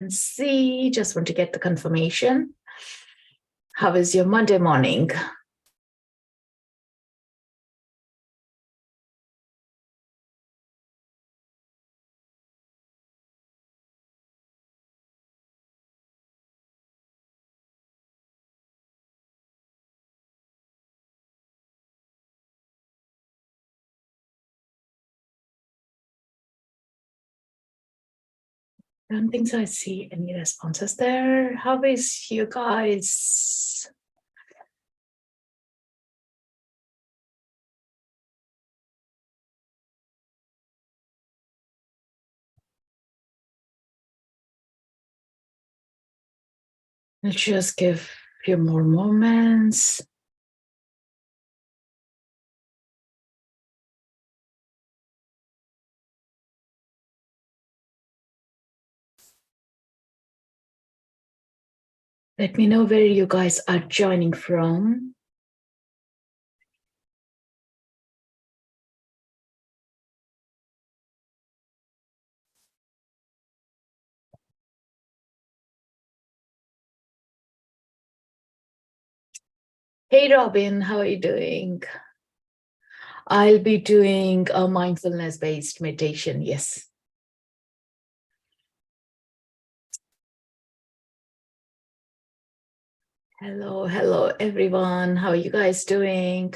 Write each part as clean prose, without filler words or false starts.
And see, just want to get the confirmation. How is your Monday morning? I don't think so. I see any responses there. How is you guys? Let's just give a few more moments. Let me know where you guys are joining from. Hey, Robin, how are you doing? I'll be doing a mindfulness-based meditation, yes. Hello, everyone. How are you guys doing?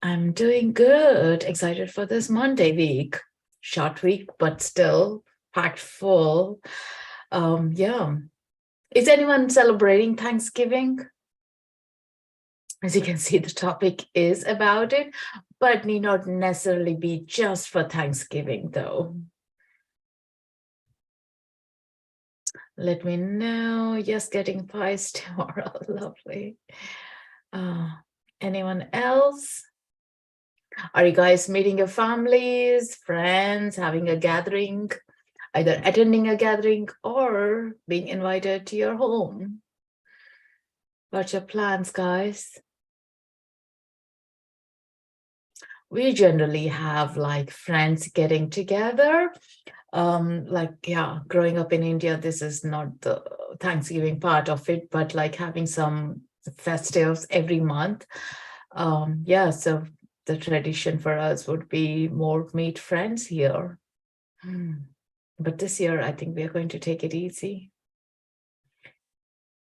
I'm doing good. Excited for this Monday week. Short week, but still packed full. Yeah. Is anyone celebrating Thanksgiving? As you can see, the topic is about it, but need not necessarily be just for Thanksgiving, though. Let me know. Yes, getting pies tomorrow. Lovely. Anyone else? Are you guys meeting your families, friends, having a gathering, either attending a gathering or being invited to your home? What's your plans, guys? We generally have like friends getting together. Growing up in India, this is not the Thanksgiving part of it, but like having some festives every month. So the tradition for us would be more meet friends here. But this year, I think we are going to take it easy.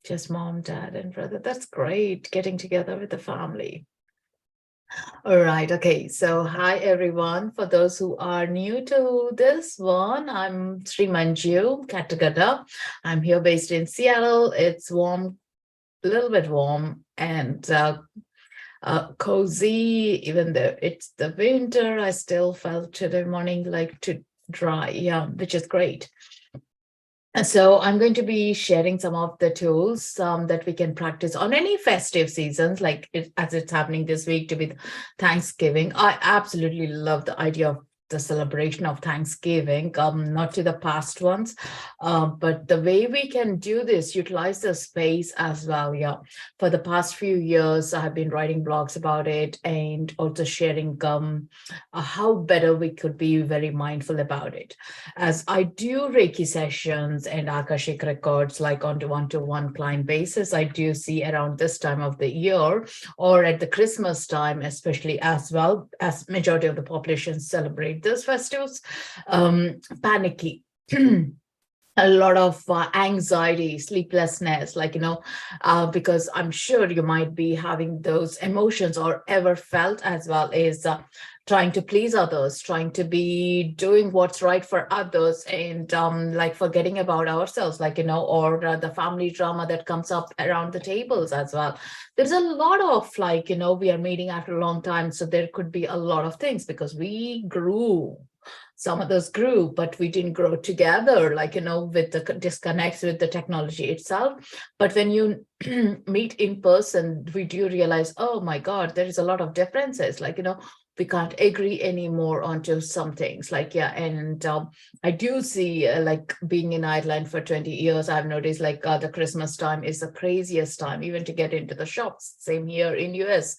Just mom, dad, and brother. That's great, getting together with the family. All right. Okay. So, hi, everyone. For those who are new to this one, I'm Sri Manju Katagata. I'm here based in Seattle. It's warm, a little bit warm and cozy. Even though it's the winter, I still felt today morning like to dry. Yeah, which is great. And so I'm going to be sharing some of the tools that we can practice on any festive seasons, like as it's happening this week to be Thanksgiving. I absolutely love the idea of the celebration of Thanksgiving, not to the past ones, but the way we can do this, utilize the space as well. Yeah, for the past few years, I have been writing blogs about it and also sharing how better we could be very mindful about it. As I do Reiki sessions and Akashic records, like on one-to-one client basis, I do see around this time of the year or at the Christmas time, especially as well as majority of the population celebrate those festivals, panicky. A lot of anxiety, sleeplessness, because I'm sure you might be having those emotions or ever felt as well, is trying to please others, trying to be doing what's right for others, and like forgetting about ourselves, or the family drama that comes up around the tables as well. There's a lot of we are meeting after a long time, so there could be a lot of things because we grew. Some of us grew, but we didn't grow together, with the disconnects with the technology itself. But when you meet in person, we do realize, oh my God, there is a lot of differences. we can't agree anymore onto some things. Like, yeah, and I do see, like, being in Ireland for 20 years, I've noticed like the Christmas time is the craziest time, even to get into the shops. Same here in US,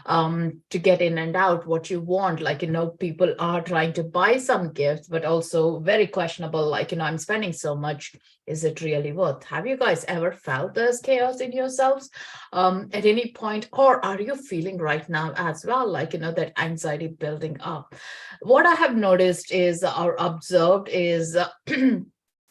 to get in and out what you want. Like, people are trying to buy some gifts, but also very questionable. Like, I'm spending so much. Is it really worth? Have you guys ever felt this chaos in yourselves at any point? Or are you feeling right now as well, like, that anxiety building up? What I have noticed is, or observed is,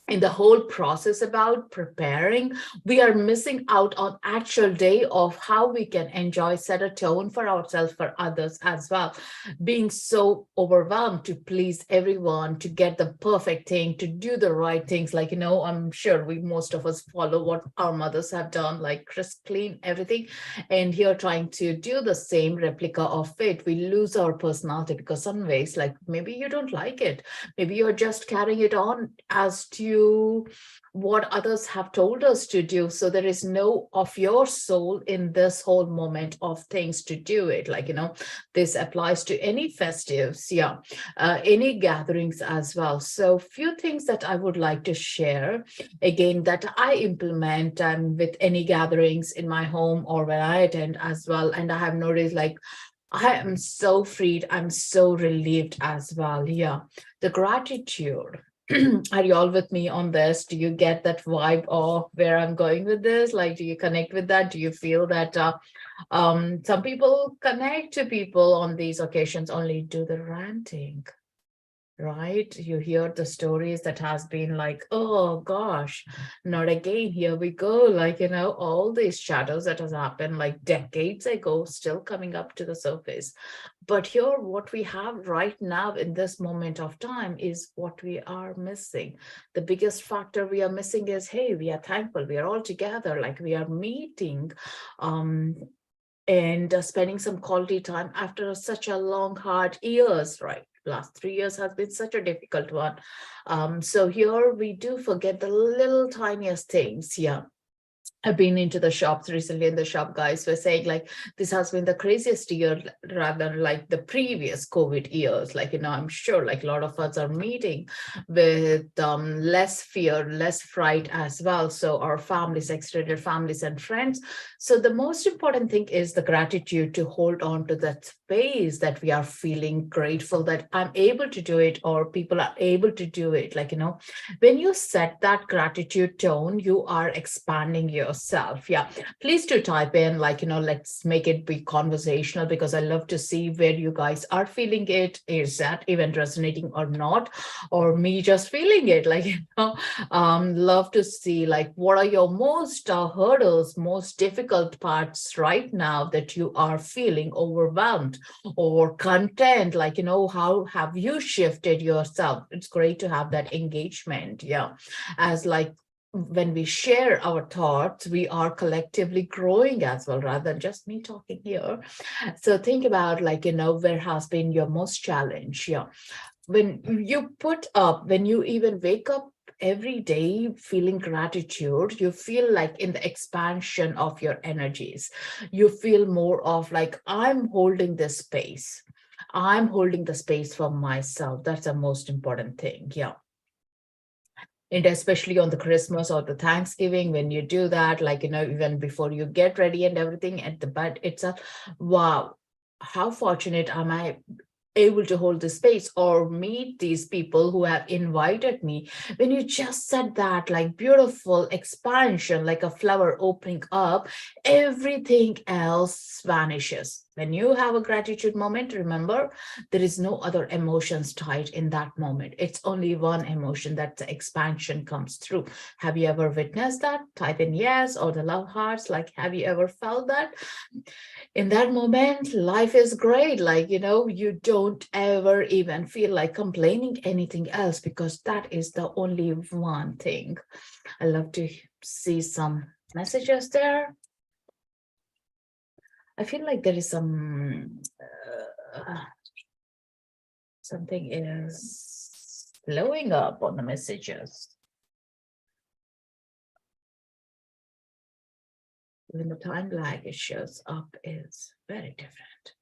in the whole process about preparing, we are missing out on actual day of how we can enjoy, set a tone for ourselves, for others as well. Being so overwhelmed to please everyone, to get the perfect thing, to do the right things. Like, I'm sure most of us follow what our mothers have done, like crisp, clean, everything. And here trying to do the same replica of it, we lose our personality, because some ways, like, maybe you don't like it. Maybe you're just carrying it on as to what others have told us to do. So there is no of your soul in this whole moment of things to do it. Like, this applies to any festives, yeah, any gatherings as well. So few things that I would like to share, again, that I implement with any gatherings in my home or when I attend as well. And I have noticed, like, I am so freed. I'm so relieved as well. Yeah. The gratitude. Are you all with me on this? Do you get that vibe of where I'm going with this? Like, do you connect with that? Do you feel that some people connect to people on these occasions only do the ranting? Right? You hear the stories that has been like, oh gosh, not again, here we go. Like, all these shadows that has happened like decades ago, still coming up to the surface. But here, what we have right now in this moment of time is what we are missing. The biggest factor we are missing is, hey, we are thankful. We are all together, like we are meeting. And spending some quality time after such a long, hard years, right? Last 3 years has been such a difficult one. So here we do forget the little tiniest things. Yeah. I've been into the shops recently, and the shop guys were saying, like, this has been the craziest year, rather like the previous COVID years. Like, I'm sure like a lot of us are meeting with less fear, less fright as well. So our families, extended families and friends. So the most important thing is the gratitude, to hold on to that space that we are feeling grateful that I'm able to do it, or people are able to do it. Like, when you set that gratitude tone, you are expanding yourself. Yeah. Please do type in, like, let's make it be conversational, because I love to see where you guys are feeling it. Is that even resonating or not? Or me just feeling it? Like, love to see, like, what are your most hurdles, most difficult parts right now that you are feeling overwhelmed or content? Like, how have you shifted yourself? It's great to have that engagement. Yeah. As like, when we share our thoughts, we are collectively growing as well, rather than just me talking here. So think about, like, where has been your most challenge? Yeah. When you put up, when you even wake up every day feeling gratitude, you feel like in the expansion of your energies. You feel more of like, I'm holding this space. I'm holding the space for myself. That's the most important thing. Yeah. And especially on the Christmas or the Thanksgiving, when you do that, like, even before you get ready and everything at the bed itself, wow, how fortunate am I able to hold the space or meet these people who have invited me. When you just said that, like, beautiful expansion, like a flower opening up, everything else vanishes. When you have a gratitude moment, remember, there is no other emotions tied in that moment. It's only one emotion that the expansion comes through. Have you ever witnessed that? Type in yes, or the love hearts. Like, have you ever felt that? In that moment, life is great. Like, you don't ever even feel like complaining anything else, because that is the only one thing. I love to see some messages there. I feel like there is something is blowing up on the messages. Even the time lag it shows up is very different.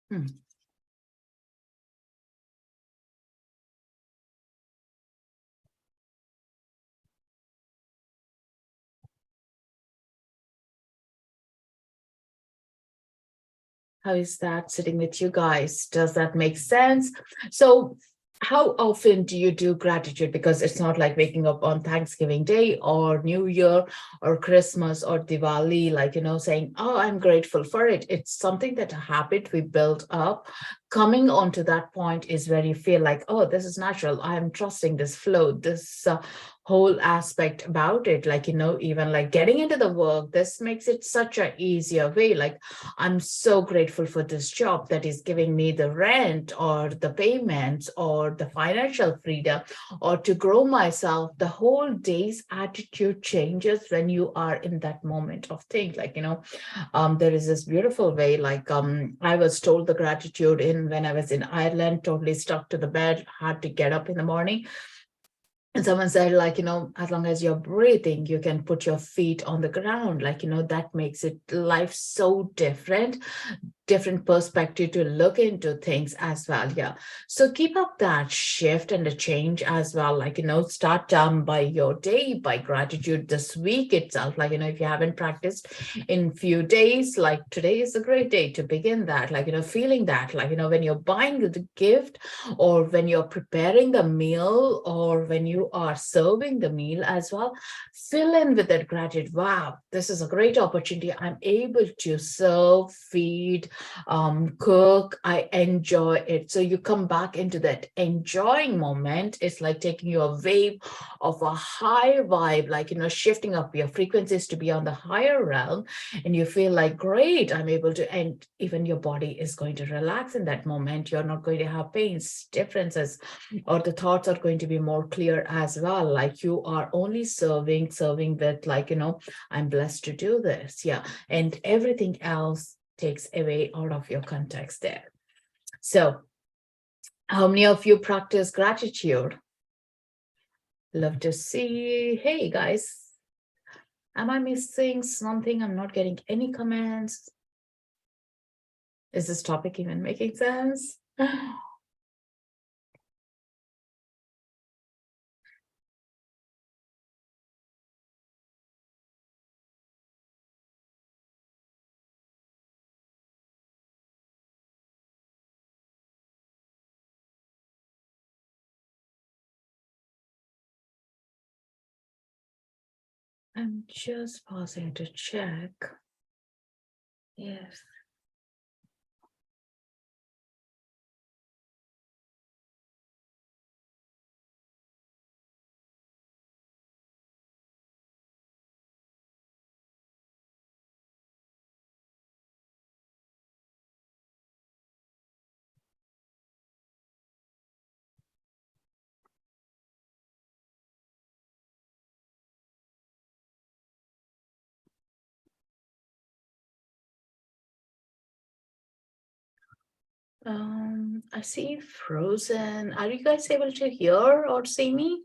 Hmm. How is that sitting with you guys? Does that make sense? So, how often do you do gratitude? Because it's not like waking up on Thanksgiving Day or New Year or Christmas or Diwali, like, saying, oh, I'm grateful for it. It's something that a habit we build up. Coming onto that point is where you feel like, oh, this is natural. I'm trusting this flow, this whole aspect about it. Like, even like getting into the work, this makes it such a easier way. Like, I'm so grateful for this job that is giving me the rent or the payments or the financial freedom or to grow myself. The whole day's attitude changes when you are in that moment of thing. Like, there is this beautiful way, like I was told the gratitude in when I was in Ireland, totally stuck to the bed, had to get up in the morning. And someone said, like, as long as you're breathing, you can put your feet on the ground. Like, that makes it life so different perspective to look into things as well. Yeah. So keep up that shift and the change as well. Like, start by your day, by gratitude this week itself. Like, if you haven't practiced in few days, like today is a great day to begin that. Like, feeling that, like, when you're buying the gift or when you're preparing the meal or when you are serving the meal as well, fill in with that gratitude. Wow, this is a great opportunity. I'm able to serve, feed, cook. I enjoy it. So you come back into that enjoying moment. It's like taking you a wave of a higher vibe, like, shifting up your frequencies to be on the higher realm. And you feel like, great, I'm able to, and even your body is going to relax in that moment. You're not going to have pains, differences, or the thoughts are going to be more clear as well. Like you are only serving with, like, I'm blessed to do this. Yeah. And everything else takes away out of your context there. So, how many of you practice gratitude? Love to see. Hey, guys, am I missing something? I'm not getting any comments. Is this topic even making sense? I'm just pausing to check. Yes. I see frozen. Are you guys able to hear or see me?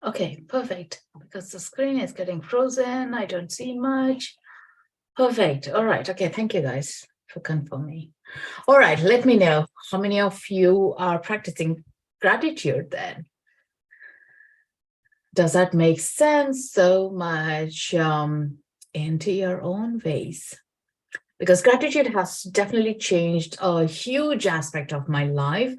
Okay, perfect. Because the screen is getting frozen. I don't see much. Perfect. All right. Okay. Thank you guys for confirming. All right. Let me know how many of you are practicing gratitude then. Does that make sense so much into your own ways? Because gratitude has definitely changed a huge aspect of my life.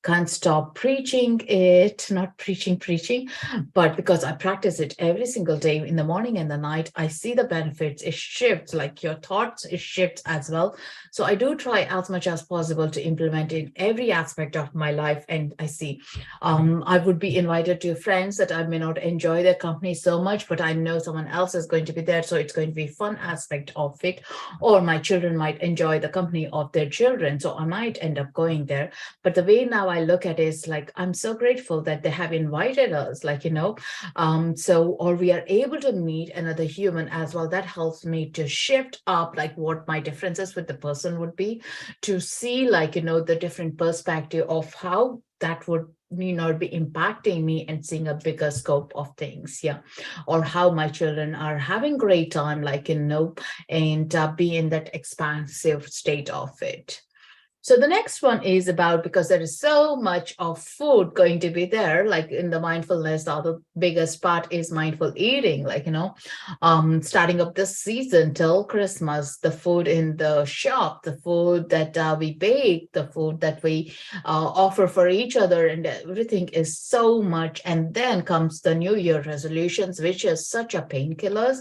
Can't stop preaching it, not preaching, but because I practice it every single day in the morning and the night, I see the benefits. It shifts, like your thoughts, it shifts as well. So I do try as much as possible to implement in every aspect of my life. And I see I would be invited to friends that I may not enjoy their company so much, but I know someone else is going to be there. So it's going to be a fun aspect of it. Or my children might enjoy the company of their children. So I might end up going there. But the way now I look at it is like, I'm so grateful that they have invited us, like, so, or we are able to meet another human as well. That helps me to shift up, like what my differences with the person would be, to see, like, the different perspective of how that would be impacting me and seeing a bigger scope of things. Yeah. Or how my children are having great time, and be in that expansive state of it. So the next one is about, because there is so much of food going to be there, like in the mindfulness, the other biggest part is mindful eating, starting up this season till Christmas, the food in the shop, the food that we bake, the food that we offer for each other, and everything is so much. And then comes the New Year resolutions, which is such a painkillers,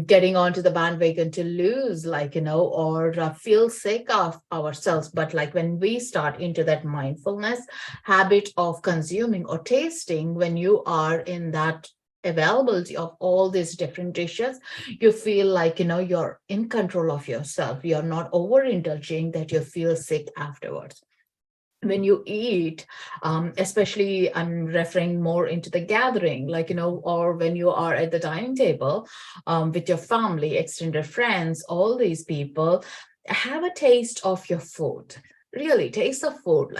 getting onto the bandwagon to lose, or feel sick of ourselves. But like when we start into that mindfulness habit of consuming or tasting, when you are in that availability of all these different dishes, you feel like you're in control of yourself, you're not overindulging that you feel sick afterwards. When you eat, especially I'm referring more into the gathering, or when you are at the dining table, with your family, extended friends, all these people, have a taste of your food. Really taste the food.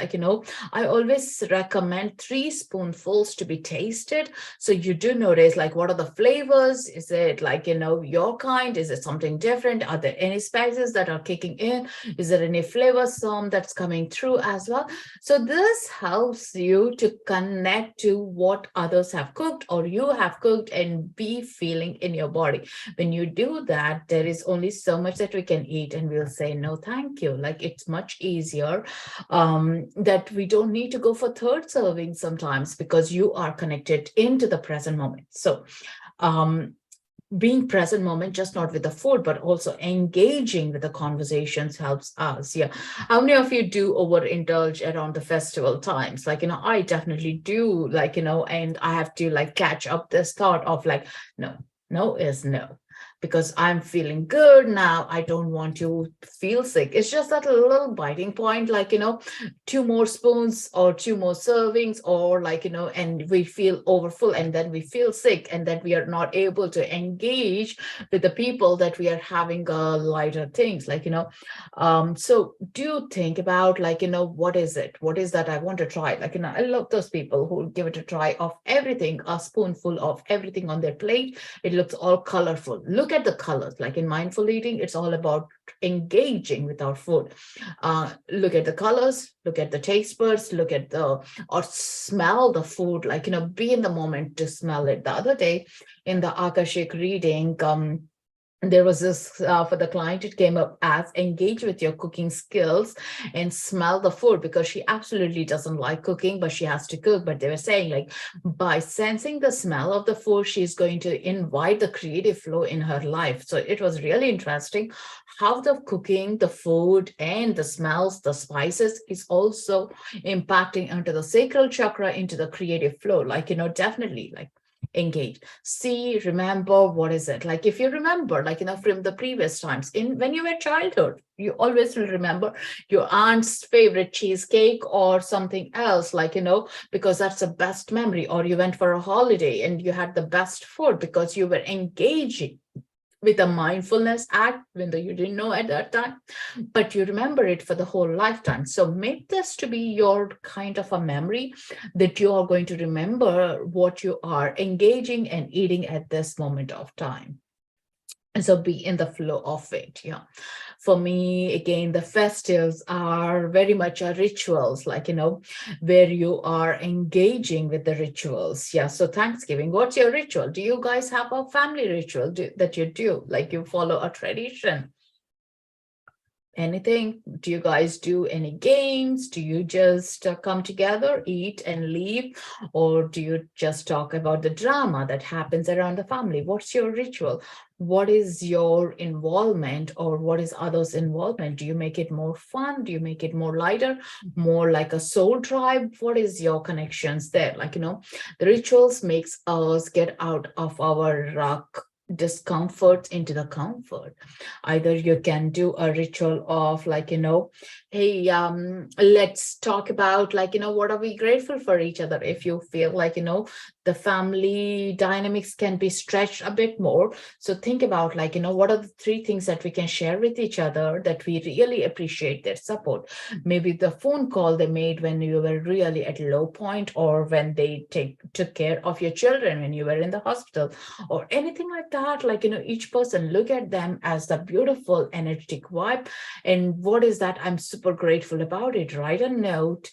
I always recommend 3 spoonfuls to be tasted. So you do notice, what are the flavors? Is it your kind? Is it something different? Are there any spices that are kicking in? Is there any flavor some that's coming through as well? So this helps you to connect to what others have cooked or you have cooked and be feeling in your body. When you do that, there is only so much that we can eat and we'll say, no, thank you. It's much easier, that we don't need to go for third serving sometimes, because you are connected into the present moment. So, being present moment, just not with the food, but also engaging with the conversations helps us. Yeah. How many of you do overindulge around the festival times? I definitely do, and I have to catch up this thought of no, no is no. Because I'm feeling good now, I don't want to feel sick. It's just that little biting point, 2 more spoons or 2 more servings, or and we feel overfull and then we feel sick and then we are not able to engage with the people that we are having lighter things, so do think about, what is it? What is that I want to try? I love those people who give it a try of everything, a spoonful of everything on their plate. It looks all colorful. Look at the colors. In mindful eating, it's all about engaging with our food. Look at the colors, look at the taste buds, or smell the food, be in the moment to smell it. The other day in the Akashic reading, there was this for the client, it came up as engage with your cooking skills and smell the food, because she absolutely doesn't like cooking, but she has to cook. But they were saying, by sensing the smell of the food, she's going to invite the creative flow in her life. So it was really interesting how the cooking, the food, and the smells, the spices is also impacting onto the sacral chakra, into the creative flow. Definitely engage, see, remember, what is it? If you remember, from the previous times when you were childhood, you always will remember your aunt's favorite cheesecake or something else, because that's the best memory. Or you went for a holiday and you had the best food because you were engaging with a mindfulness act, even though you didn't know at that time, but you remember it for the whole lifetime. So make this to be your kind of a memory, that you are going to remember what you are engaging and eating at this moment of time. And so be in the flow of it. Yeah. For me, again, the festives are very much a rituals, where you are engaging with the rituals. Yeah. So Thanksgiving, what's your ritual? Do you guys have a family ritual that you do? You follow a tradition? Anything? Do you guys do any games? Do you just come together, eat and leave? Or do you just talk about the drama that happens around the family? What's your ritual? What is your involvement, or what is others' involvement? Do you make it more fun? Do you make it more lighter, more like a soul tribe? What is your connections there? The rituals makes us get out of our discomfort into the comfort. Either you can do a ritual of like, hey, let's talk about like, what are we grateful for each other? If you feel like, the family dynamics can be stretched a bit more. So think about like, what are the three things that we can share with each other that we really appreciate their support? Maybe the phone call they made when you were really at low point, or when they took care of your children when you were in the hospital, or anything like that. Like, each person, look at them as the beautiful energetic vibe. And what is that? I'm super grateful about it. Write a note,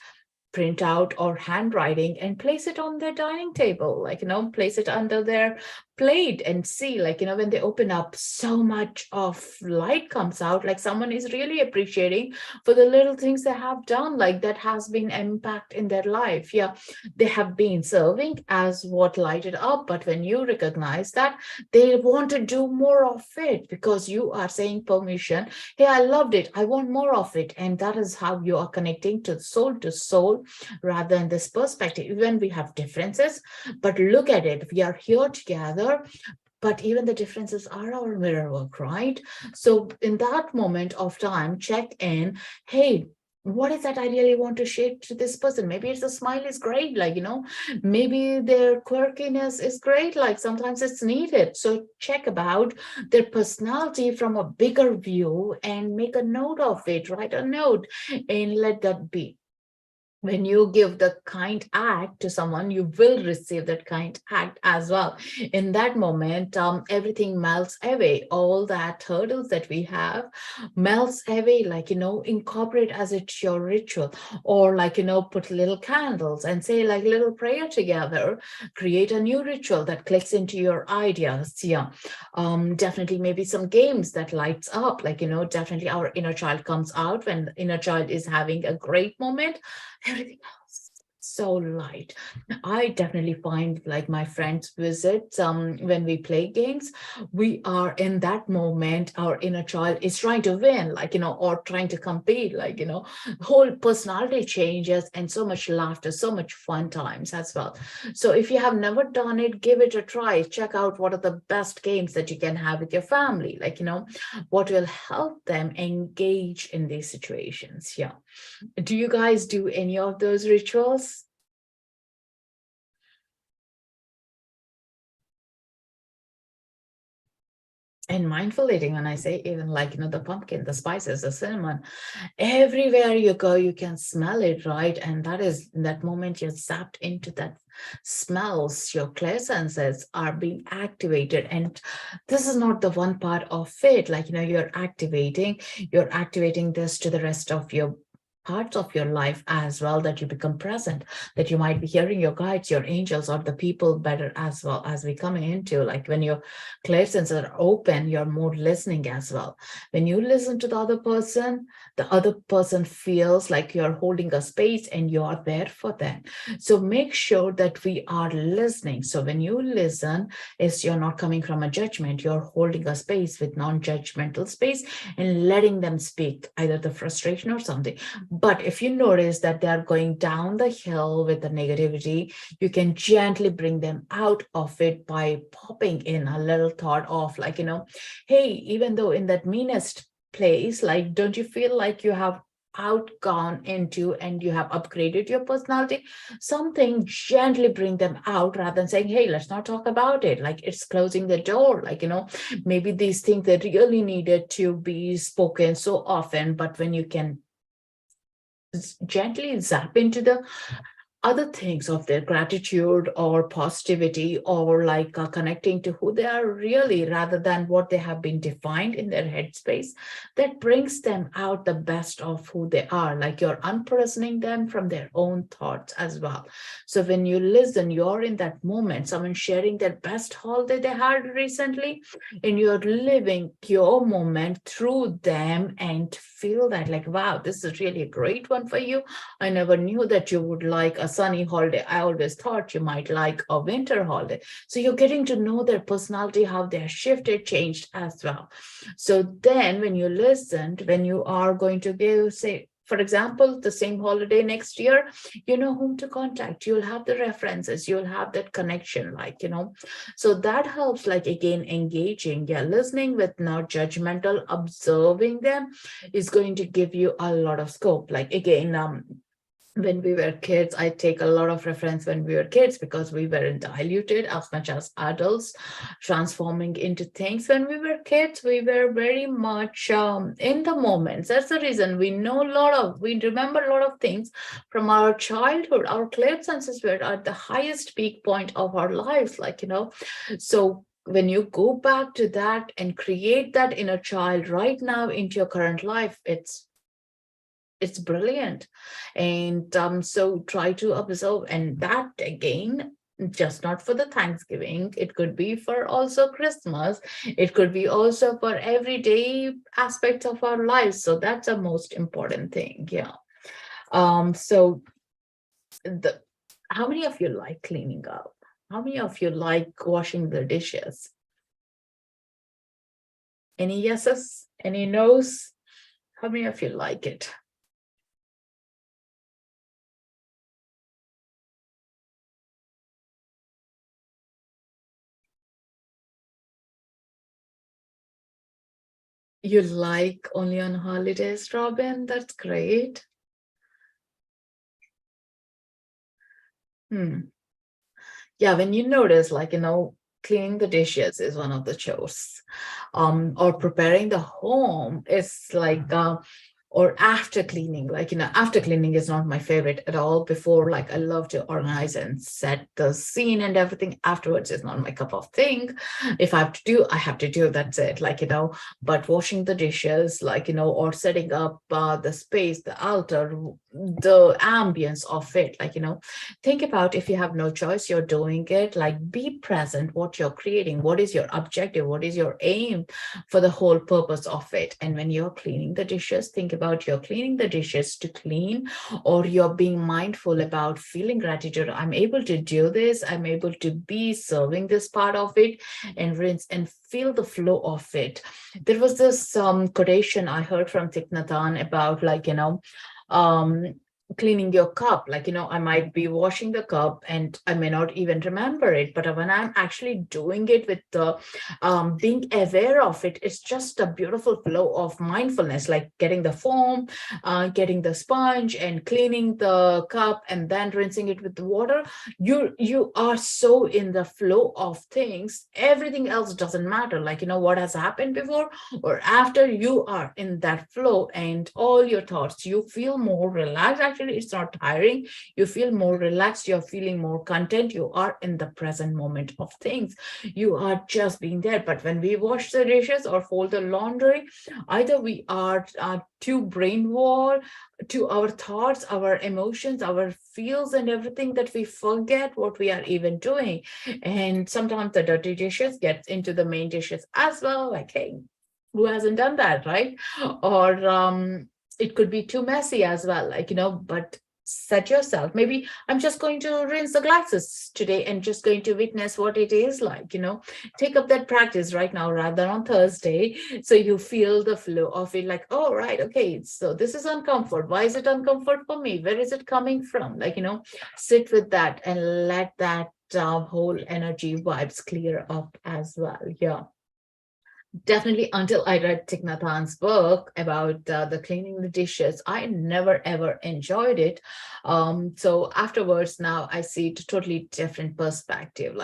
print out, or handwriting, and place it on their dining table, like, place it under their plate, and see, like, when they open up, so much of light comes out, like someone is really appreciating for the little things they have done, like that has been impact in their life. Yeah, they have been serving as what lighted up, but when you recognize that, they want to do more of it, because you are saying permission, hey, I loved it, I want more of it. And that is how you are connecting to soul, rather than this perspective. Even we have differences, but look at it, we are here together, but even the differences are our mirror work, right? So in that moment of time, check in, hey, what is that I really want to share to this person? Maybe it's a smile is great, like, maybe their quirkiness is great, like sometimes it's needed. So check about their personality from a bigger view and make a note of it, write a note, and let that be. When you give the kind act to someone, you will receive that kind act as well. In that moment, everything melts away. All that hurdles that we have melts away. Like, incorporate as it's your ritual, or like, put little candles and say like little prayer together. Create a new ritual that clicks into your ideas. Yeah, definitely maybe some games that lights up. Like, definitely our inner child comes out when the inner child is having a great moment. Everything else so light. I definitely find like my friends visit, when we play games, we are in that moment, our inner child is trying to win, like, or trying to compete, like, whole personality changes, and so much laughter, so much fun times as well. So if you have never done it, give it a try. Check out what are the best games that you can have with your family, like, what will help them engage in these situations. Yeah. Do you guys do any of those rituals? And mindful eating, when I say even like, the pumpkin, the spices, the cinnamon, everywhere you go, you can smell it, right? And that is in that moment you're zapped into that smells, your clairsenses are being activated. And this is not the one part of it, like, you're activating this to the rest of your parts of your life as well, that you become present, that you might be hearing your guides, your angels, or the people better as well, as we come into, like, when your clairsenses are open, you're more listening as well. When you listen to the other person feels like you're holding a space and you're there for them. So make sure that we are listening. So when you listen, is you're not coming from a judgment, you're holding a space with non-judgmental space and letting them speak, either the frustration or something. But if you notice that they're going down the hill with the negativity, you can gently bring them out of it by popping in a little thought of like, hey, even though in that meanest place, like, don't you feel like you have outgone into and you have upgraded your personality? Something, gently bring them out rather than saying, hey, let's not talk about it, like it's closing the door. Like, maybe these things that really needed to be spoken so often, but when you can gently zap into the other things of their gratitude or positivity, or like connecting to who they are really, rather than what they have been defined in their headspace, that brings them out the best of who they are. Like, you're unprisoning them from their own thoughts as well. So when you listen, you're in that moment, someone sharing their best holiday they had recently, and you're living your moment through them, and feel that like, wow, this is really a great one for you. I never knew that you would like a sunny holiday. I always thought you might like a winter holiday. So you're getting to know their personality, how they're shifted, changed as well. So then when you listened, when you are going to give, say, for example, the same holiday next year, you know whom to contact. You'll have the references, you'll have that connection, so that helps, again, engaging, yeah, listening with not judgmental, observing them is going to give you a lot of scope. Again, when we were kids, I take a lot of reference when we were kids, because we weren't diluted as much as adults, transforming into things. When we were kids, we were very much in the moments. That's the reason we remember a lot of things from our childhood. Our clear senses were at the highest peak point of our lives, so when you go back to that and create that inner child right now into your current life, it's brilliant. And so try to observe, and that again, just not for the Thanksgiving, it could be for also Christmas, it could be also for everyday aspects of our lives. So that's the most important thing. Yeah. So the how many of you like cleaning up? How many of you like washing the dishes? Any yeses? Any no's? How many of you like it? You like only on holidays, Robin? That's great. Yeah, when you notice, cleaning the dishes is one of the chores, or preparing the home is or after cleaning, after cleaning is not my favorite at all. Before, I love to organize and set the scene and everything. Afterwards is not my cup of thing. If I have to do, I have to do, that's it. But washing the dishes, or setting up the space, the altar, the ambience of it, think about, if you have no choice, you're doing it, be present, what you're creating, what is your objective, what is your aim for the whole purpose of it. And when you're cleaning the dishes, think about, you're cleaning the dishes to clean, or you're being mindful about feeling gratitude. I'm able to do this, I'm able to be serving this part of it, and rinse and feel the flow of it. There was this quotation I heard from Thich Nhat Hanh about, um cleaning your cup. I might be washing the cup and I may not even remember it, but when I'm actually doing it with the being aware of it, it's just a beautiful flow of mindfulness, like getting the foam, getting the sponge and cleaning the cup and then rinsing it with the water. You are so in the flow of things, everything else doesn't matter, what has happened before or after. You are in that flow, and all your thoughts, you feel more relaxed. Actually, it's not tiring, you feel more relaxed, you're feeling more content, you are in the present moment of things, you are just being there. But when we wash the dishes or fold the laundry, either we are too brainwashed to our thoughts, our emotions, our feels and everything, that we forget what we are even doing. And sometimes the dirty dishes get into the main dishes as well, hey, who hasn't done that, right? Or it could be too messy as well, but set yourself, maybe I'm just going to rinse the glasses today and just going to witness what it is take up that practice right now rather on Thursday, so you feel the flow of it, oh right, okay, so this is uncomfort, why is it uncomfort for me, where is it coming from, sit with that and let that whole energy vibes clear up as well. Yeah. Definitely, until I read Thich Nhat Hanh's book about the cleaning the dishes, I never ever enjoyed it. So afterwards, now I see it a totally different perspective.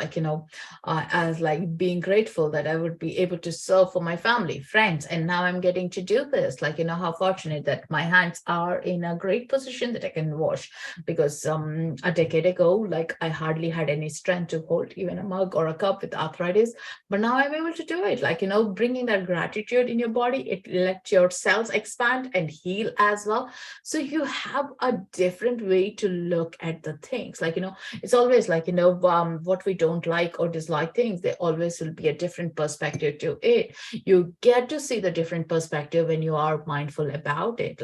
As being grateful that I would be able to serve for my family, friends, and now I'm getting to do this. How fortunate that my hands are in a great position that I can wash. Because a decade ago, I hardly had any strength to hold even a mug or a cup with arthritis, but now I'm able to do it. Bringing that gratitude in your body, it lets your cells expand and heal as well. So you have a different way to look at the things. It's always what we don't like or dislike things, there always will be a different perspective to it. You get to see the different perspective when you are mindful about it.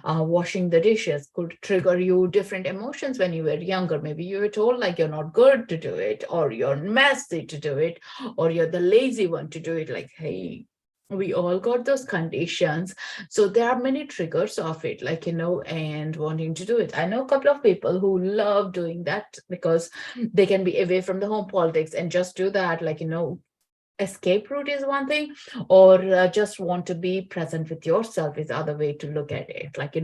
Washing the dishes could trigger you different emotions when you were younger. Maybe you were told you're not good to do it, or you're messy to do it, or you're the lazy one to do it. Hey, We all got those conditions. So there are many triggers of it, like, and wanting to do it. I know a couple of people who love doing that because they can be away from the home politics and just do that, like, escape route is one thing, or just want to be present with yourself is the other way to look at it, like,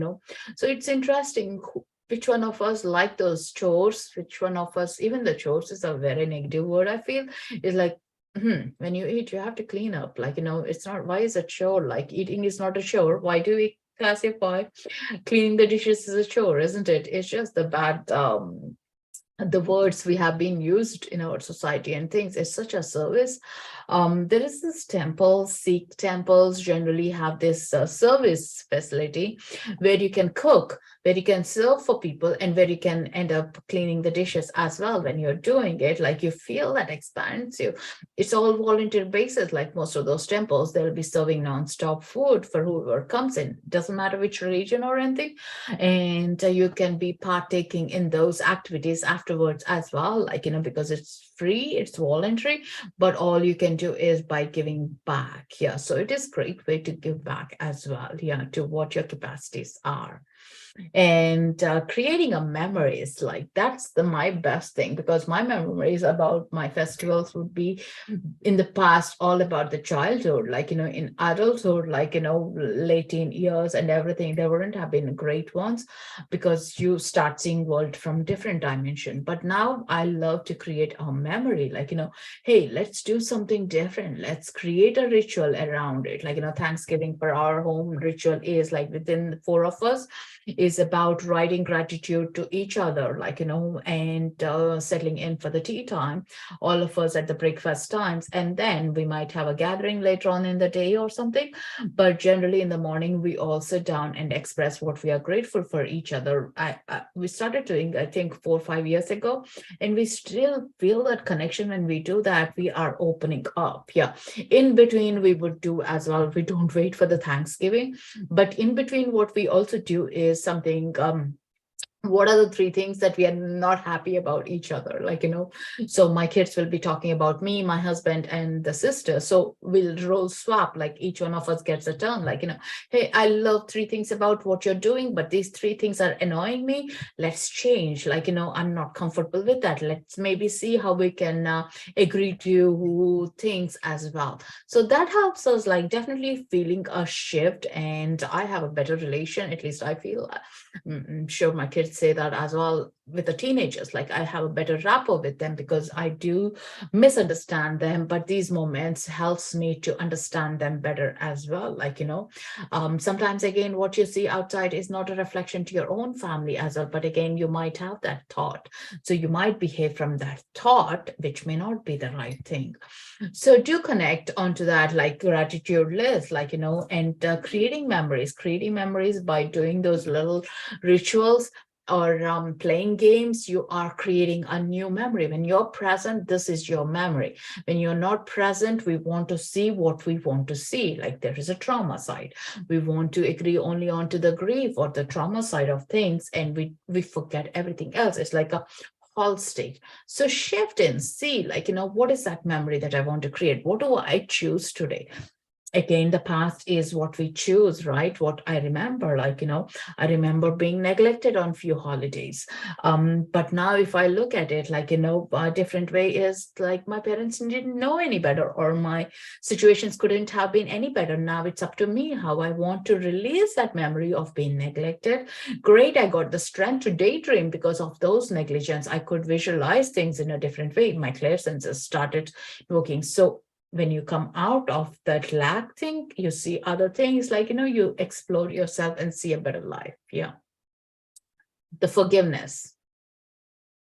so it's interesting which one of us like those chores, which one of us, even the chores is a very negative word, I feel, is like, when you eat you have to clean up, like, it's not, why is a chore? Like, eating is not a chore. Why do we classify cleaning the dishes as a chore? Isn't it? It's just the bad the words we have been used in our society and things. It's such a service. There is this temple, Sikh temples generally have this service facility where you can cook, where you can serve for people, and where you can end up cleaning the dishes as well when you're doing it. Like, you feel that expands you. It's all volunteer basis, like most of those temples. They'll be serving non-stop food for whoever comes in. Doesn't matter which region or anything. And you can be partaking in those activities afterwards as well, like, because it's free, it's voluntary, but all you can do is by giving back. Yeah, so it is a great way to give back as well, yeah, to what your capacities are. And creating a memories, like, that's my best thing, because my memories about my festivals would be in the past all about the childhood, like, in adulthood, like, late teen years and everything, there wouldn't have been great ones, because you start seeing world from different dimension. But now I love to create a memory, like, hey, let's do something different, let's create a ritual around it. Like, Thanksgiving for our home ritual is like, within the four of us, is about writing gratitude to each other, like, and settling in for the tea time, all of us at the breakfast times. And then we might have a gathering later on in the day or something. But generally in the morning, we all sit down and express what we are grateful for each other. We started doing, I think, 4 or 5 years ago, and we still feel that connection when we do that. We are opening up. Yeah. In between, we would do as well. We don't wait for the Thanksgiving, but in between, what we also do is something, what are the three things that we are not happy about each other, like, so my kids will be talking about me, my husband, and the sister. So we'll role swap, like each one of us gets a turn, like, hey, I love three things about what you're doing, but these three things are annoying me. Let's change, like, I'm not comfortable with that. Let's maybe see how we can agree to things as well. So that helps us, like, definitely feeling a shift, and I have a better relation, at least I feel. I'm sure my kids say that as well with the teenagers. Like, I have a better rapport with them because I do misunderstand them, but these moments helps me to understand them better as well. Like, sometimes again, what you see outside is not a reflection to your own family as well. But again, you might have that thought. So you might behave from that thought, which may not be the right thing. So do connect onto that, like, gratitude list, like, and creating memories by doing those little rituals, or playing games. You are creating a new memory. When you're present, this is your memory. When you're not present, we want to see what we want to see. Like, there is a trauma side. We want to agree only onto the grief or the trauma side of things, and we forget everything else. It's like a whole state. So shift and see, like, what is that memory that I want to create? What do I choose today? Again, the past is what we choose, right? What I remember, like, I remember being neglected on few holidays. But now if I look at it, like, a different way is like, my parents didn't know any better, or my situations couldn't have been any better. Now it's up to me how I want to release that memory of being neglected. Great, I got the strength to daydream because of those negligence. I could visualize things in a different way. My clairsenses started working. So when you come out of that lack thing, you see other things, like, you explore yourself and see a better life. Yeah. The forgiveness.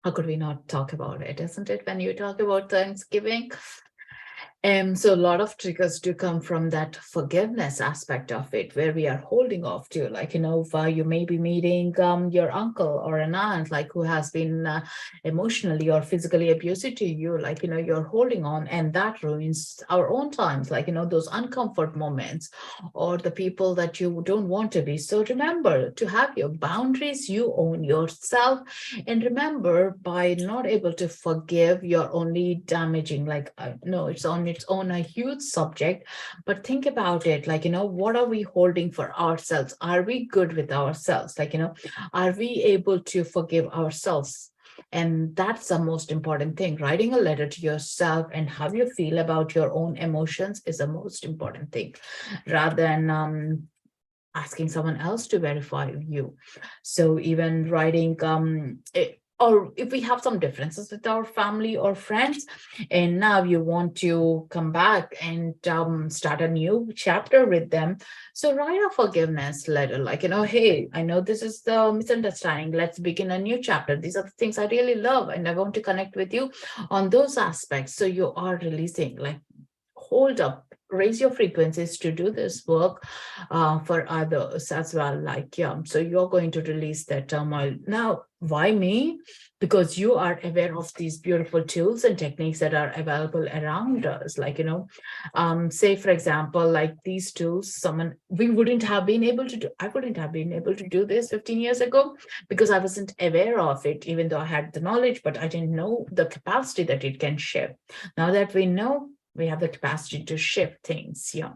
How could we not talk about it, isn't it? When you talk about Thanksgiving, so a lot of triggers do come from that forgiveness aspect of it, where we are holding off to, like, you may be meeting your uncle or an aunt, like, who has been emotionally or physically abusive to you, like, you're holding on, and that ruins our own times, like, those uncomfort moments, or the people that you don't want to be. So remember to have your boundaries, you own yourself, and remember, by not able to forgive, you're only damaging, like, no, it's only its own a huge subject, but think about it, like, what are we holding for ourselves? Are we good with ourselves? Like, are we able to forgive ourselves? And that's the most important thing. Writing a letter to yourself and how you feel about your own emotions is the most important thing, rather than asking someone else to verify you. So even writing or if we have some differences with our family or friends, and now you want to come back and start a new chapter with them, so write a forgiveness letter, like, hey, I know this is the misunderstanding, let's begin a new chapter. These are the things I really love and I want to connect with you on those aspects. So you are releasing, like, hold up, raise your frequencies to do this work for others as well. Like, yeah, so you're going to release that turmoil. Now, why me? Because you are aware of these beautiful tools and techniques that are available around us. Like, say, for example, like these tools, we wouldn't have been able to do, I wouldn't have been able to do this 15 years ago because I wasn't aware of it, even though I had the knowledge, but I didn't know the capacity that it can shift. Now that we know, we have the capacity to shift things. Yeah.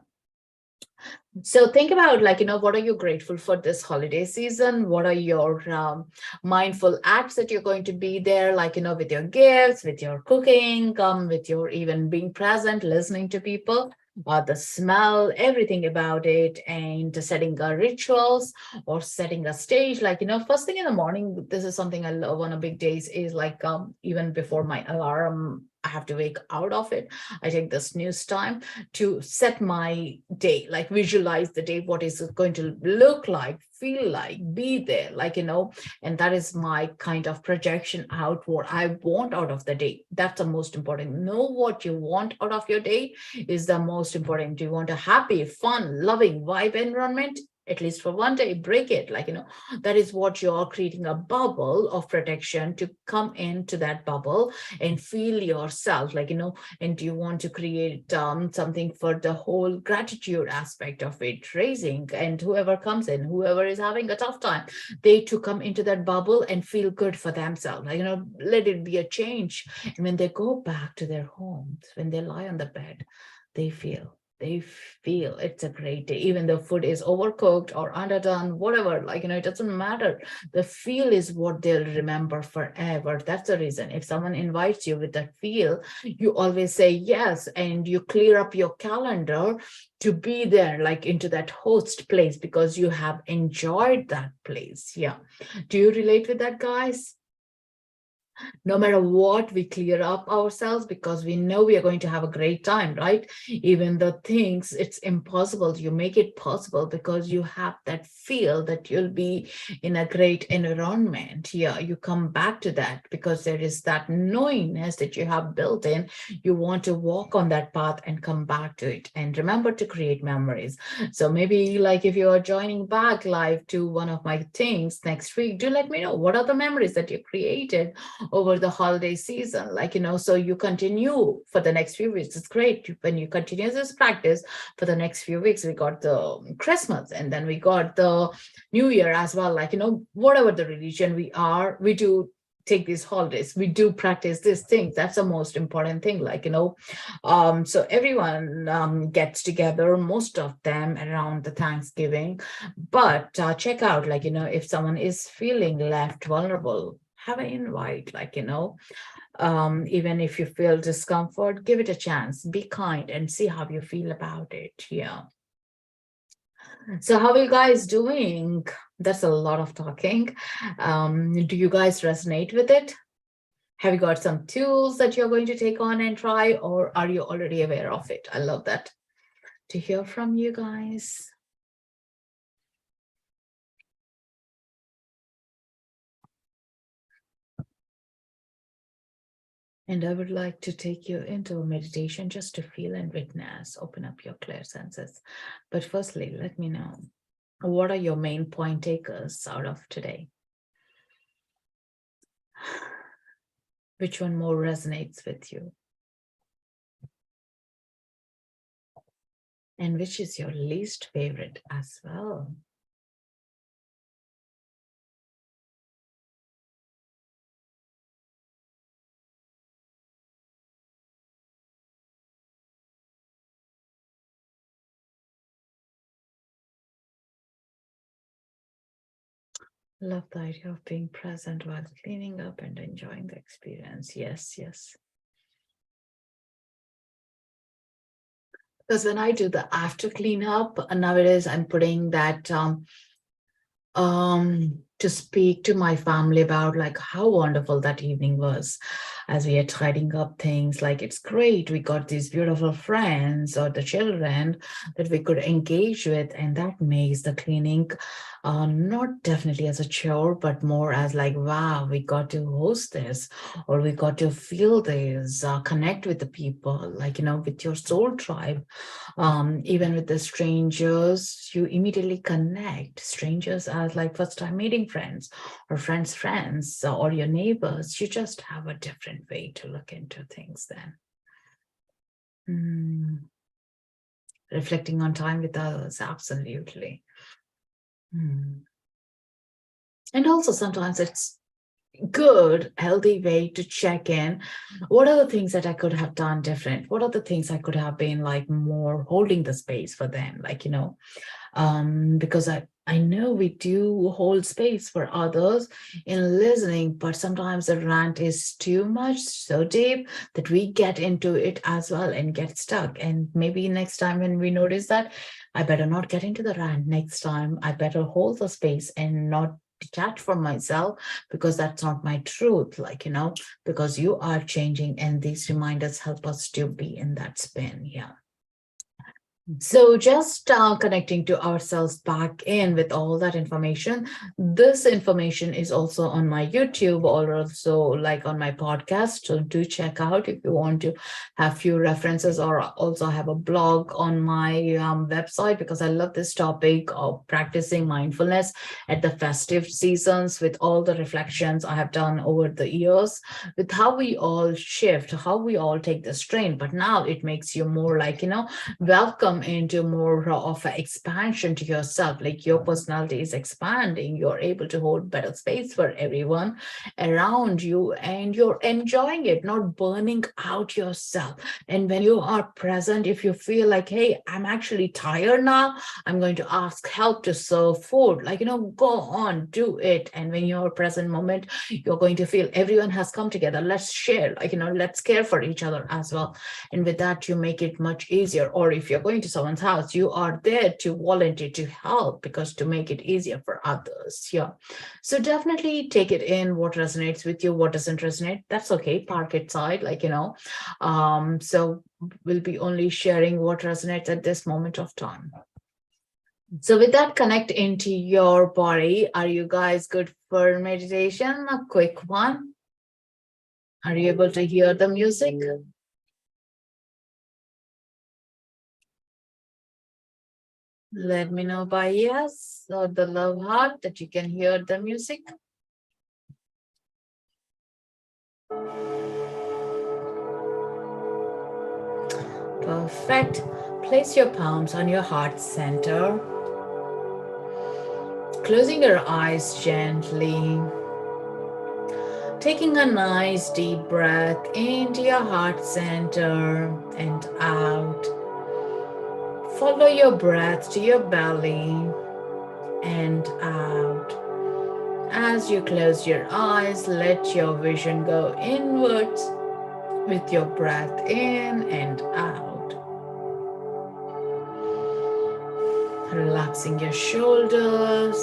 So think about, like, what are you grateful for this holiday season? What are your mindful acts that you're going to be there, like, with your gifts, with your cooking, with your even being present, listening to people, the smell, everything about it, and setting rituals or setting a stage. Like, first thing in the morning, this is something I love on a big days is like, even before my alarm, I have to wake out of it. I take the snooze time to set my day, like visualize the day, what is it going to look like, feel like, be there, like, and that is my kind of projection out what I want out of the day. That's the most important. Know what you want out of your day is the most important. Do you want a happy, fun, loving vibe environment? At least for one day, break it. Like, that is what you're creating, a bubble of protection to come into that bubble and feel yourself, like, and do you want to create something for the whole gratitude aspect of it, raising, and whoever comes in, whoever is having a tough time, they to come into that bubble and feel good for themselves, like, let it be a change. And when they go back to their homes, when they lie on the bed, they feel it's a great day, even though food is overcooked or underdone, whatever, like, it doesn't matter. The feel is what they'll remember forever. That's the reason if someone invites you with that feel, you always say yes, and you clear up your calendar to be there, like into that host place, because you have enjoyed that place. Yeah. Do you relate with that, guys? No matter what, we clear up ourselves because we know we are going to have a great time, right? Even the things it's impossible, you make it possible because you have that feel that you'll be in a great environment. Yeah, you come back to that because there is that knowingness that you have built in. You want to walk on that path and come back to it, and remember to create memories. So maybe, like, if you are joining back live to one of my things next week, do let me know what are the memories that you created over the holiday season, like, so you continue for the next few weeks. It's great when you continue this practice for the next few weeks. We got the Christmas, and then we got the New Year as well. Like, whatever the religion we are, we do take these holidays, we do practice these things. That's the most important thing, like, so everyone gets together, most of them around the Thanksgiving. But check out, like, if someone is feeling left vulnerable, have an invite, like, even if you feel discomfort, give it a chance, be kind, and see how you feel about it. Yeah. So how are you guys doing? That's a lot of talking. Do you guys resonate with it? Have you got some tools that you're going to take on and try, or are you already aware of it? I love that to hear from you guys. And I would like to take you into a meditation just to feel and witness, open up your clear senses. But firstly, let me know, what are your main point takers out of today? Which one more resonates with you? And which is your least favorite as well? Love the idea of being present while cleaning up and enjoying the experience. Yes, yes. Because when I do the after cleanup, nowadays I'm putting that to speak to my family about like how wonderful that evening was as we are tidying up things. Like, it's great, we got these beautiful friends or the children that we could engage with, and that makes the cleaning not definitely as a chore, but more as like, wow, we got to host this, or we got to feel this, connect with the people, like, with your soul tribe. Even with the strangers, you immediately connect. Strangers are like first time meeting friends, or friends, or your neighbors. You just have a different way to look into things then. Mm. Reflecting on time with others, absolutely. Mm. And also sometimes it's good, healthy way to check in. What are the things that I could have done different? What are the things I could have been like more holding the space for them? Like, because I know we do hold space for others in listening, but sometimes the rant is too much, so deep that we get into it as well and get stuck. And maybe next time when we notice that, I better not get into the rant next time. I better hold the space and not detach from myself, because that's not my truth, like, because you are changing, and these reminders help us to be in that spin. Yeah. So just connecting to ourselves back in with all that information. This information is also on my YouTube, or also like on my podcast. So do check out if you want to have few references, or also have a blog on my website, because I love this topic of practicing mindfulness at the festive seasons, with all the reflections I have done over the years, with how we all shift, how we all take the strain. But now it makes you more like, welcome into more of an expansion to yourself. Like, your personality is expanding, you're able to hold better space for everyone around you, and you're enjoying it, not burning out yourself. And when you are present, if you feel like, hey, I'm actually tired now, I'm going to ask help to serve food, like, go on, do it. And when you're present moment, you're going to feel everyone has come together, let's share, like, let's care for each other as well. And with that, you make it much easier. Or if you're going to someone's house, you are there to volunteer to help, because to make it easier for others. Yeah. So definitely take it in, what resonates with you, what doesn't resonate, that's okay, park it side, like, so we'll be only sharing what resonates at this moment of time. So with that, connect into your body. Are you guys good for meditation? A quick one. Are you able to hear the music? Let me know by yes or the love heart that you can hear the music. Perfect. Place your palms on your heart center. Closing your eyes gently. Taking a nice deep breath into your heart center and out. Follow your breath to your belly and out. As you close your eyes, let your vision go inwards with your breath in and out. Relaxing your shoulders,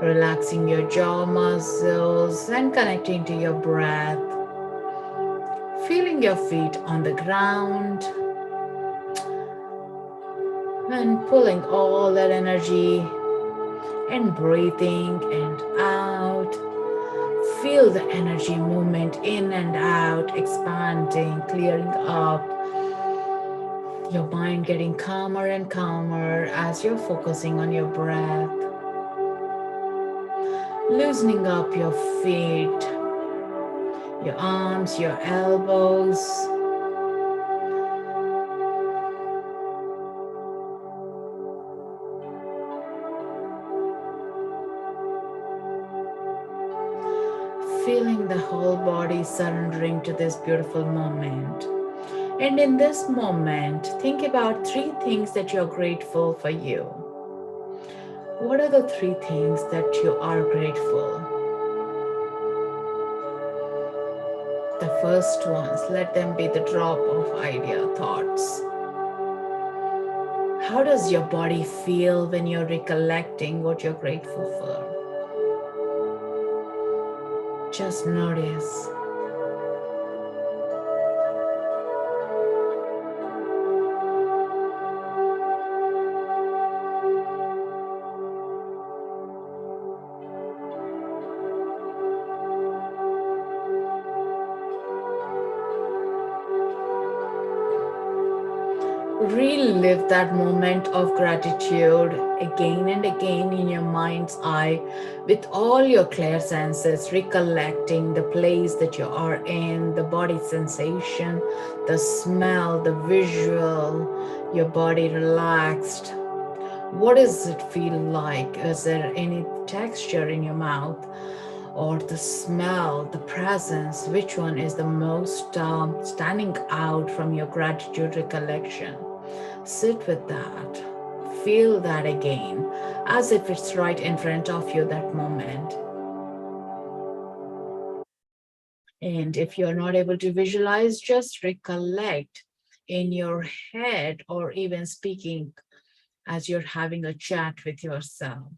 relaxing your jaw muscles, and connecting to your breath. Feeling your feet on the ground and pulling all that energy and breathing and out. Feel the energy movement in and out, expanding, clearing up. Your mind getting calmer and calmer as you're focusing on your breath. Loosening up your feet, your arms, your elbows. Feeling the whole body surrendering to this beautiful moment. And in this moment, think about 3 things that you're grateful for you. What are the three things that you are grateful? The first ones, let them be the drop of idea thoughts. How does your body feel when you're recollecting what you're grateful for? Just notice. Relive that moment of gratitude again and again in your mind's eye with all your clear senses, recollecting the place that you are in, the body sensation, the smell, the visual, your body relaxed. What does it feel like? Is there any texture in your mouth or the smell, the presence? Which one is the most standing out from your gratitude recollection? Sit with that. Feel that again as if it's right in front of you that moment. And if you're not able to visualize, just recollect in your head or even speaking as you're having a chat with yourself.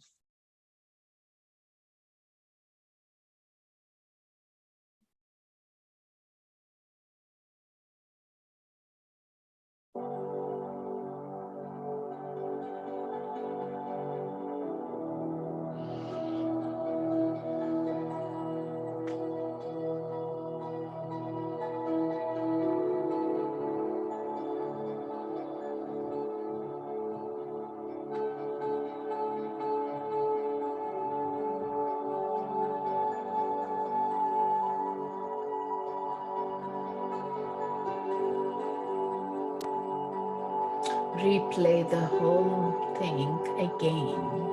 Replay the whole thing again.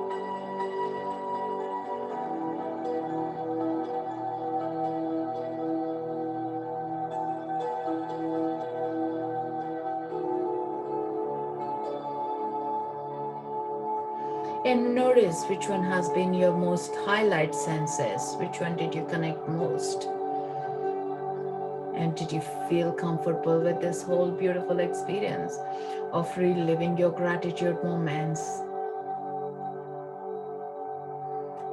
And notice which one has been your most highlight senses. Which one did you connect most? And did you feel comfortable with this whole beautiful experience of reliving your gratitude moments?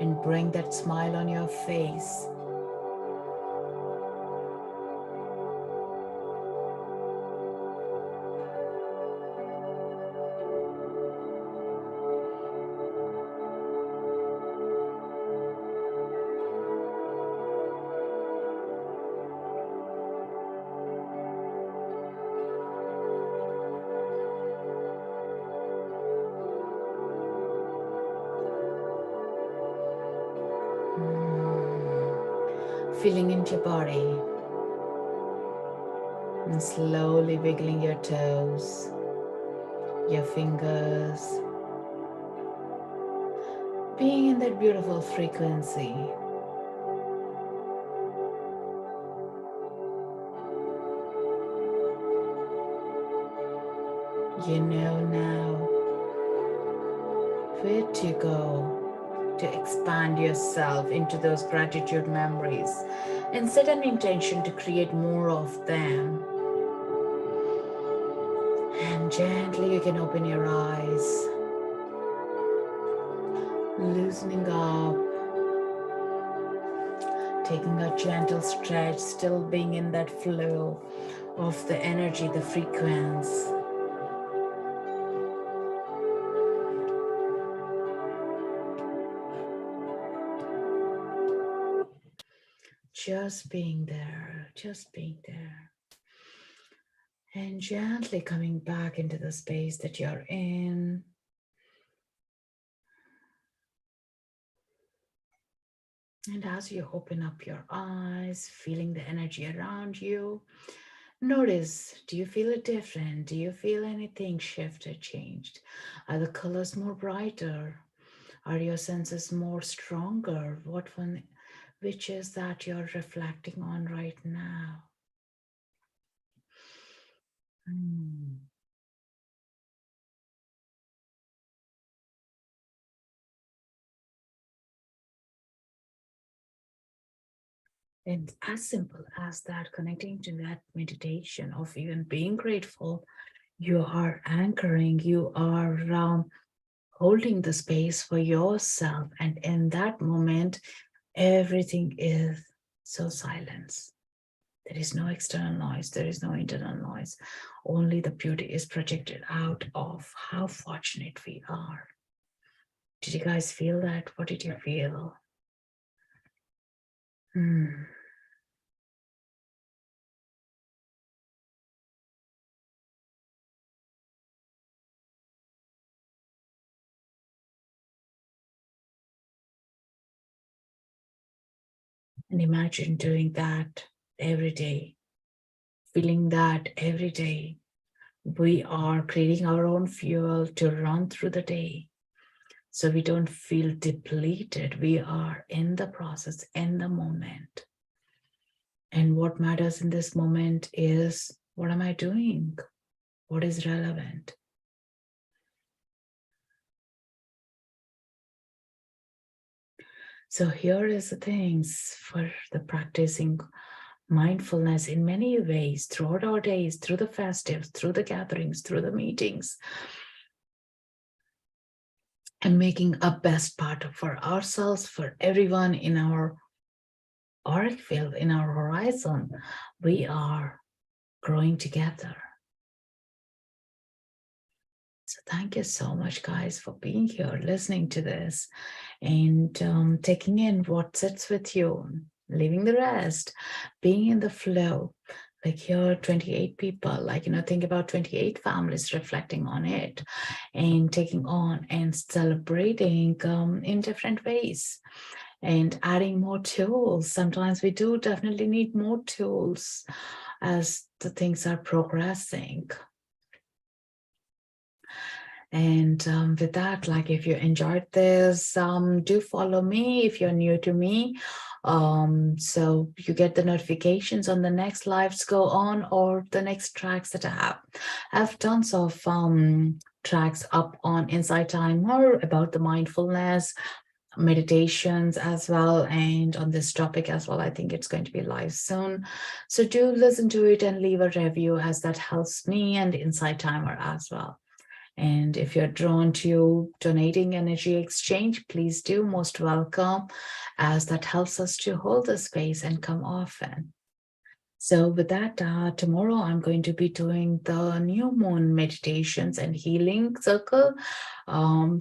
And bring that smile on your face. Feeling into your body and slowly wiggling your toes, your fingers, being in that beautiful frequency. You know now where to go to expand yourself into those gratitude memories and set an intention to create more of them. And gently you can open your eyes, loosening up, taking a gentle stretch, still being in that flow of the energy, the frequency. Just being there, just being there. And gently coming back into the space that you're in. And as you open up your eyes, feeling the energy around you, notice, do you feel it different? Do you feel anything shifted, changed? Are the colors more brighter? Are your senses more stronger? What one, which is that you're reflecting on right now? Hmm. And as simple as that, connecting to that meditation of even being grateful, you are anchoring, you are holding the space for yourself. And in that moment, everything is so silence. There is no external noise, there is no internal noise. Only the beauty is projected out of how fortunate we are. Did you guys feel that? What did you feel? And imagine doing that every day, feeling that every day. We are creating our own fuel to run through the day. So we don't feel depleted. We are in the process, in the moment. And what matters in this moment is, what am I doing? What is relevant? So here is the things for the practicing mindfulness in many ways throughout our days, through the festives, through the gatherings, through the meetings, and making a best part for ourselves, for everyone in our auric field, in our horizon. We are growing together. So thank you so much, guys, for being here, listening to this, and taking in what sits with you, leaving the rest, being in the flow. Like here, 28 people, like, think about 28 families reflecting on it and taking on and celebrating in different ways and adding more tools. Sometimes we do definitely need more tools as the things are progressing. And with that, like, if you enjoyed this, do follow me if you're new to me. So you get the notifications on the next lives go on or the next tracks that I have. I have tons of tracks up on Insight Timer about the mindfulness, meditations as well, and on this topic as well. I think it's going to be live soon. So do listen to it and leave a review, as that helps me and Insight Timer as well. And if you're drawn to donating energy exchange, please do, most welcome, as that helps us to hold the space and come often. So with that, tomorrow I'm going to be doing the new moon meditations and healing circle.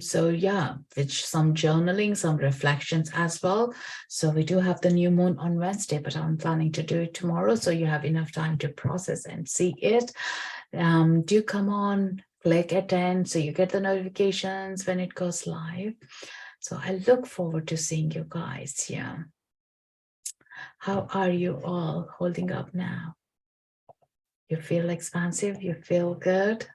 So yeah, which some journaling, some reflections as well. So we do have the new moon on Wednesday, but I'm planning to do it tomorrow. So you have enough time to process and see it. Do come on, click attend so you get the notifications when it goes live. So I look forward to seeing you guys. Yeah. How are you all holding up now? You feel expansive? You feel good?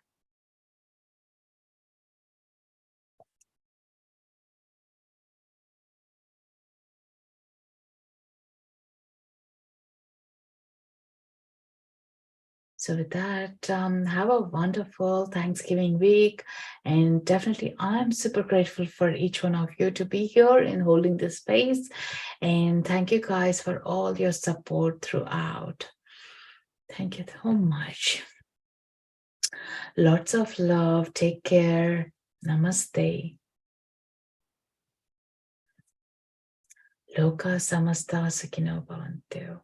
So with that, have a wonderful Thanksgiving week. And definitely, I'm super grateful for each one of you to be here and holding this space. And thank you guys for all your support throughout. Thank you so much. Lots of love. Take care. Namaste. Loka samasta sukhino bhavantu.